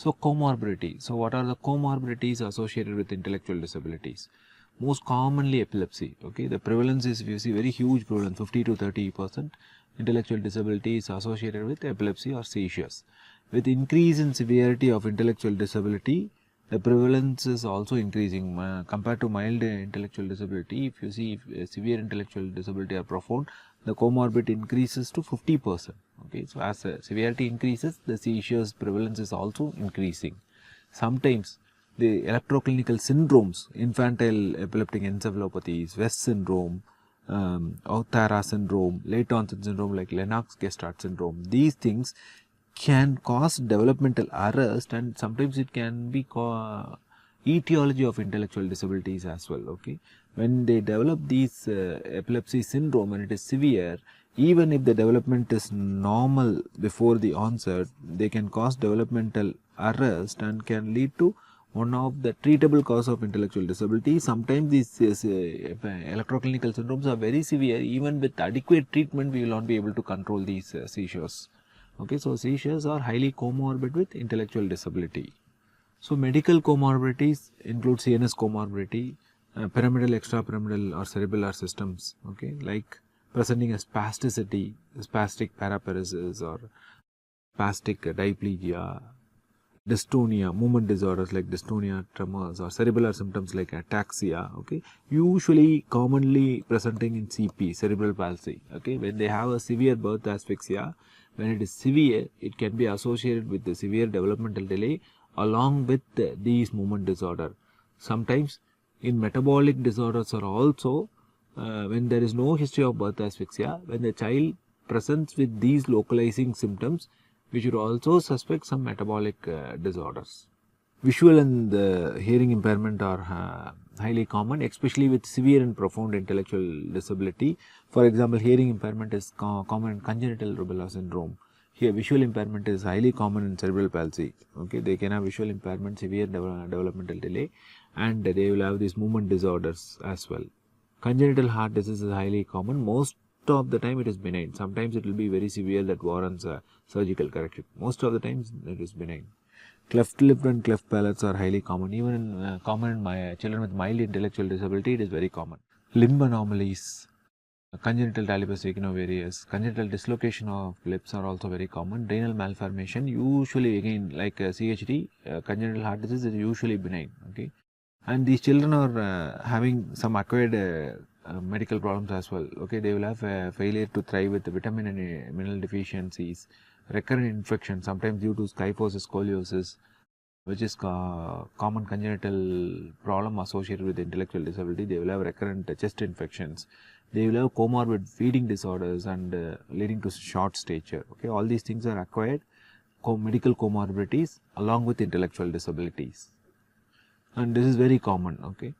So comorbidity. So what are the comorbidities associated with intellectual disabilities? Most commonly epilepsy. Okay, the prevalence is, if you see, very huge prevalence, 50 to 30%. Intellectual disability is associated with epilepsy or seizures. With increase in severity of intellectual disability, the prevalence is also increasing compared to mild intellectual disability. If you see severe intellectual disability or profound, the comorbid increases to 50%. Okay, so as severity increases, the seizures prevalence is also increasing. Sometimes the electroclinical syndromes, infantile epileptic encephalopathies, West syndrome, Outhara syndrome, late onset syndrome like Lennox-Gastaut syndrome, these things can cause developmental arrest, and sometimes it can be etiology of intellectual disabilities as well. Okay, when they develop these epilepsy syndrome and it is severe, even if the development is normal before the onset, they can cause developmental arrest and can lead to one of the treatable cause of intellectual disability. Sometimes these electroclinical syndromes are very severe. Even with adequate treatment, we will not be able to control these seizures. Okay, so seizures are highly comorbid with intellectual disability. So medical comorbidities include CNS comorbidity, pyramidal, extrapyramidal or cerebellar systems, okay, like presenting as spasticity, spastic paraparesis or spastic diplegia, dystonia, movement disorders like dystonia, tremors, or cerebellar symptoms like ataxia, okay, usually commonly presenting in CP, cerebral palsy, okay. When they have a severe birth asphyxia, when it is severe, it can be associated with the severe developmental delay along with these movement disorder. Sometimes in metabolic disorders are also when there is no history of birth asphyxia, when the child presents with these localizing symptoms, we should also suspect some metabolic disorders. Visual and hearing impairment are highly common, especially with severe and profound intellectual disability. For example, hearing impairment is common in congenital rubella syndrome. Here, visual impairment is highly common in cerebral palsy. Okay, they can have visual impairment, severe developmental delay, and they will have these movement disorders as well. Congenital heart disease is highly common. Most of the time it is benign. Sometimes it will be very severe that warrants surgical correction. Most of the times it is benign. Cleft lip and cleft palates are highly common. Even in common in my children with mild intellectual disability, it is very common. Limb anomalies, congenital talipes equinovarius, congenital dislocation of lips are also very common. Renal malformation, usually again like CHD, congenital heart disease is usually benign. Okay, and these children are having some acquired medical problems as well. Okay, they will have failure to thrive with vitamin and mineral deficiencies, recurrent infection, sometimes due to kyphosis, scoliosis, which is common congenital problem associated with intellectual disability. They will have recurrent chest infections. They will have comorbid feeding disorders and leading to short stature. Okay, all these things are acquired medical comorbidities along with intellectual disabilities, and this is very common. Okay,